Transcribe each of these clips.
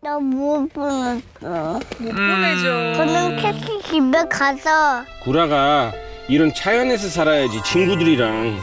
나 못 보냈어. 못 보내죠. 그럼 캐치 집에 가서. 구라가 이런 자연에서 살아야지, 친구들이랑.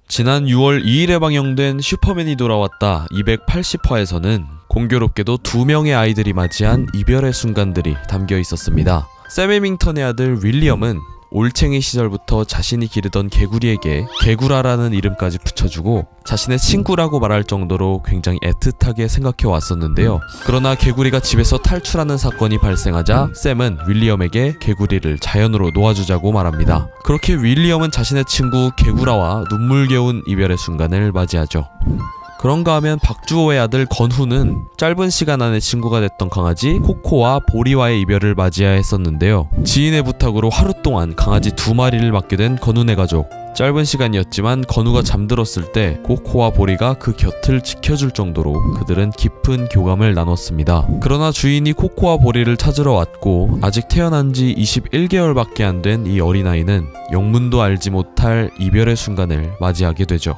지난 6월 2일에 방영된 슈퍼맨이 돌아왔다 280화에서는 공교롭게도 2명의 아이들이 맞이한 이별의 순간들이 담겨 있었습니다. 샘 해밍턴의 아들 윌리엄은 올챙이 시절부터 자신이 기르던 개구리에게 개구라라는 이름까지 붙여주고 자신의 친구라고 말할 정도로 굉장히 애틋하게 생각해 왔었는데요. 그러나 개구리가 집에서 탈출하는 사건이 발생하자 샘은 윌리엄에게 개구리를 자연으로 놓아주자고 말합니다. 그렇게 윌리엄은 자신의 친구 개구라와 눈물겨운 이별의 순간을 맞이하죠. 그런가 하면 박주호의 아들 건후는 짧은 시간 안에 친구가 됐던 강아지 코코와 보리와의 이별을 맞이해야 했었는데요. 지인의 부탁으로 하루 동안 강아지 2마리를 맡게 된 건후네 가족. 짧은 시간이었지만 건후가 잠들었을 때 코코와 보리가 그 곁을 지켜줄 정도로 그들은 깊은 교감을 나눴습니다. 그러나 주인이 코코와 보리를 찾으러 왔고 아직 태어난 지 21개월밖에 안 된 이 어린아이는 영문도 알지 못할 이별의 순간을 맞이하게 되죠.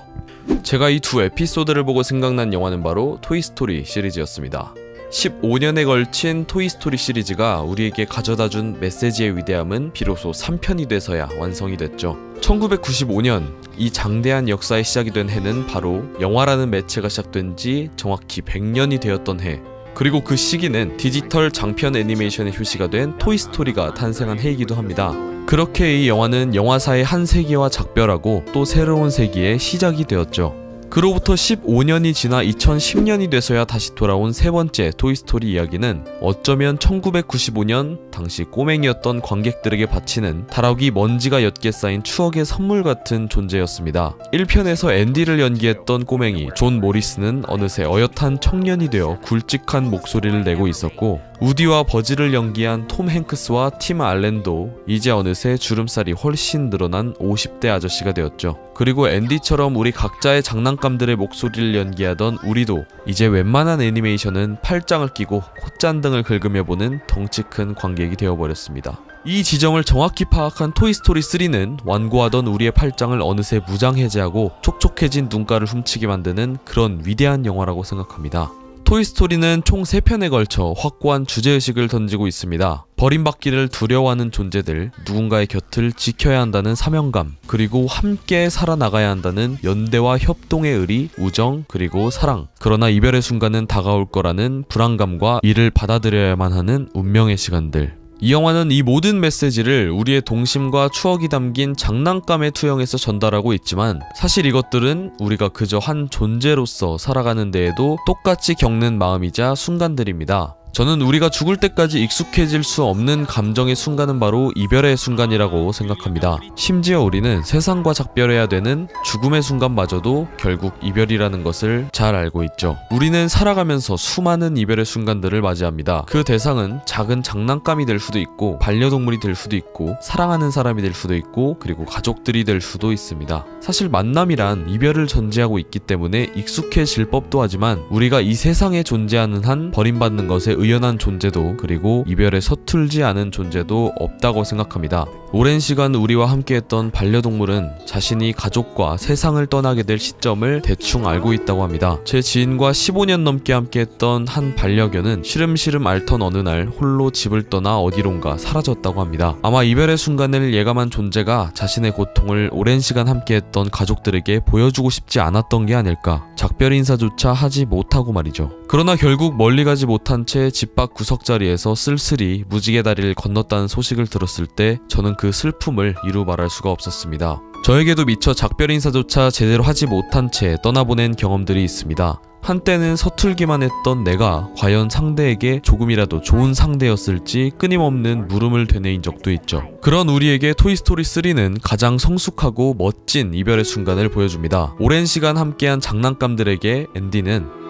제가 이 두 에피소드를 보고 생각난 영화는 바로 토이스토리 시리즈였습니다. 15년에 걸친 토이스토리 시리즈가 우리에게 가져다준 메시지의 위대함은 비로소 3편이 돼서야 완성이 됐죠. 1995년, 이 장대한 역사의 시작이 된 해는 바로 영화라는 매체가 시작된 지 정확히 100년이 되었던 해. 그리고 그 시기는 디지털 장편 애니메이션의 효시가 된 토이스토리가 탄생한 해이기도 합니다. 그렇게 이 영화는 영화사의 한 세기와 작별하고 또 새로운 세기의 시작이 되었죠. 그로부터 15년이 지나 2010년이 돼서야 다시 돌아온 세 번째 토이스토리 이야기는 어쩌면 1995년 당시 꼬맹이였던 관객들에게 바치는 다락이 먼지가 옅게 쌓인 추억의 선물 같은 존재였습니다. 1편에서 앤디를 연기했던 꼬맹이 존 모리스는 어느새 어엿한 청년이 되어 굵직한 목소리를 내고 있었고, 우디와 버즈를 연기한 톰 행크스와 팀 알렌도 이제 어느새 주름살이 훨씬 늘어난 50대 아저씨가 되었죠. 그리고 앤디처럼 우리 각자의 장난감들의 목소리를 연기하던 우리도 이제 웬만한 애니메이션은 팔짱을 끼고 콧잔등을 긁으며 보는 덩치 큰 관객이 되어버렸습니다. 이 지점을 정확히 파악한 토이스토리 3는 완고하던 우리의 팔짱을 어느새 무장해제하고 촉촉해진 눈가를 훔치게 만드는 그런 위대한 영화라고 생각합니다. 토이스토리는 총 3편에 걸쳐 확고한 주제의식을 던지고 있습니다. 버림받기를 두려워하는 존재들, 누군가의 곁을 지켜야 한다는 사명감, 그리고 함께 살아나가야 한다는 연대와 협동의 의리, 우정, 그리고 사랑. 그러나 이별의 순간은 다가올 거라는 불안감과 이를 받아들여야만 하는 운명의 시간들. 이 영화는 이 모든 메시지를 우리의 동심과 추억이 담긴 장난감에 투영해서 전달하고 있지만 사실 이것들은 우리가 그저 한 존재로서 살아가는 데에도 똑같이 겪는 마음이자 순간들입니다. 저는 우리가 죽을 때까지 익숙해질 수 없는 감정의 순간은 바로 이별의 순간이라고 생각합니다. 심지어 우리는 세상과 작별해야 되는 죽음의 순간마저도 결국 이별이라는 것을 잘 알고 있죠. 우리는 살아가면서 수많은 이별의 순간들을 맞이합니다. 그 대상은 작은 장난감이 될 수도 있고, 반려동물이 될 수도 있고, 사랑하는 사람이 될 수도 있고, 그리고 가족들이 될 수도 있습니다. 사실 만남이란 이별을 전제하고 있기 때문에 익숙해질 법도 하지만 우리가 이 세상에 존재하는 한 버림받는 것에 의연한 존재도, 그리고 이별에 서툴지 않은 존재도 없다고 생각합니다. 오랜 시간 우리와 함께했던 반려동물은 자신이 가족과 세상을 떠나게 될 시점을 대충 알고 있다고 합니다. 제 지인과 15년 넘게 함께했던 한 반려견은 시름시름 앓던 어느 날 홀로 집을 떠나 어디론가 사라졌다고 합니다. 아마 이별의 순간을 예감한 존재가 자신의 고통을 오랜 시간 함께했던 가족들에게 보여주고 싶지 않았던 게 아닐까. 작별 인사조차 하지 못하고 말이죠. 그러나 결국 멀리 가지 못한 채 집 밖 구석자리에서 쓸쓸히 무지개 다리를 건넜다는 소식을 들었을 때 저는 그 슬픔을 이루 말할 수가 없었습니다. 저에게도 미처 작별 인사조차 제대로 하지 못한 채 떠나보낸 경험들이 있습니다. 한때는 서툴기만 했던 내가 과연 상대에게 조금이라도 좋은 상대였을지 끊임없는 물음을 되뇌인 적도 있죠. 그런 우리에게 토이스토리 3는 가장 성숙하고 멋진 이별의 순간을 보여줍니다. 오랜 시간 함께한 장난감들에게 앤디는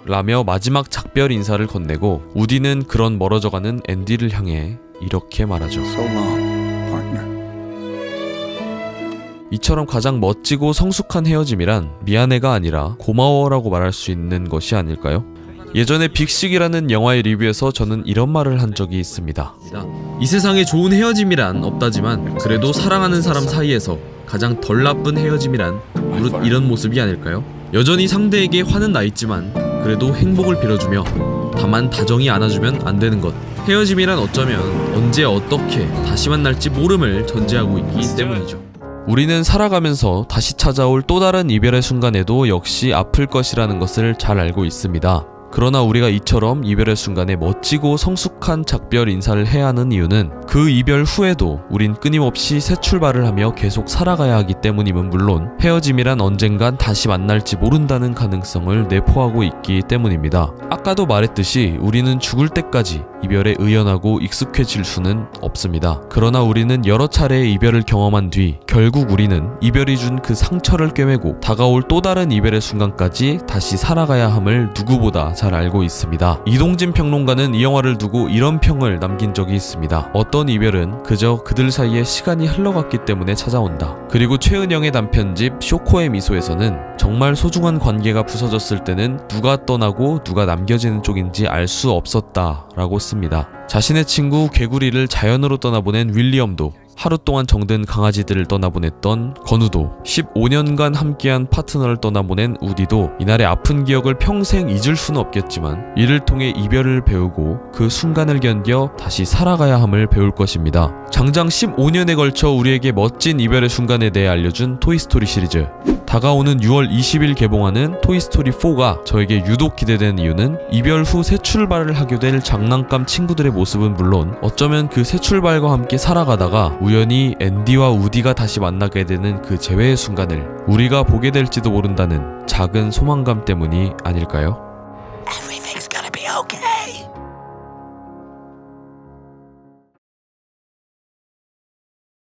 라며 마지막 작별 인사를 건네고, 우디는 그런 멀어져가는 앤디를 향해 이렇게 말하죠. 이처럼 가장 멋지고 성숙한 헤어짐이란 미안해가 아니라 고마워라고 말할 수 있는 것이 아닐까요? 예전에 빅식이라는 영화의 리뷰에서 저는 이런 말을 한 적이 있습니다. 이 세상에 좋은 헤어짐이란 없다지만 그래도 사랑하는 사람 사이에서 가장 덜 나쁜 헤어짐이란 이런 모습이 아닐까요? 여전히 상대에게 화는 나 있지만 그래도 행복을 빌어주며 다만 다정히 안아주면 안 되는 것. 헤어짐이란 어쩌면 언제 어떻게 다시 만날지 모름을 전제하고 있기 때문이죠. 우리는 살아가면서 다시 찾아올 또 다른 이별의 순간에도 역시 아플 것이라는 것을 잘 알고 있습니다. 그러나 우리가 이처럼 이별의 순간에 멋지고 성숙한 작별 인사를 해야 하는 이유는 그 이별 후에도 우린 끊임없이 새 출발을 하며 계속 살아가야 하기 때문임은 물론 헤어짐이란 언젠간 다시 만날지 모른다는 가능성을 내포하고 있기 때문입니다. 아까도 말했듯이 우리는 죽을 때까지 이별에 의연하고 익숙해질 수는 없습니다. 그러나 우리는 여러 차례의 이별을 경험한 뒤 결국 우리는 이별이 준 그 상처를 꿰매고 다가올 또 다른 이별의 순간까지 다시 살아가야 함을 누구보다 잘 알고 있습니다. 이동진 평론가는 이 영화를 두고 이런 평을 남긴 적이 있습니다. 어떤 이별은 그저 그들 사이에 시간이 흘러갔기 때문에 찾아온다. 그리고 최은영의 단편집 쇼코의 미소에서는 정말 소중한 관계가 부서졌을 때는 누가 떠나고 누가 남겨지는 쪽인지 알 수 없었다 라고 씁니다. 자신의 친구 개구리를 자연으로 떠나보낸 윌리엄도, 하루 동안 정든 강아지들을 떠나보냈던 건우도, 15년간 함께한 파트너를 떠나보낸 우디도 이날의 아픈 기억을 평생 잊을 수는 없겠지만 이를 통해 이별을 배우고 그 순간을 견뎌 다시 살아가야 함을 배울 것입니다. 장장 15년에 걸쳐 우리에게 멋진 이별의 순간에 대해 알려준 토이스토리 시리즈. 다가오는 6월 20일 개봉하는 토이스토리4가 저에게 유독 기대되는 이유는 이별 후 새 출발을 하게 될 장난감 친구들의 모습은 물론 어쩌면 그 새 출발과 함께 살아가다가 우연히 앤디와 우디가 다시 만나게 되는 그 재회의 순간을 우리가 보게 될지도 모른다는 작은 소망감 때문이 아닐까요?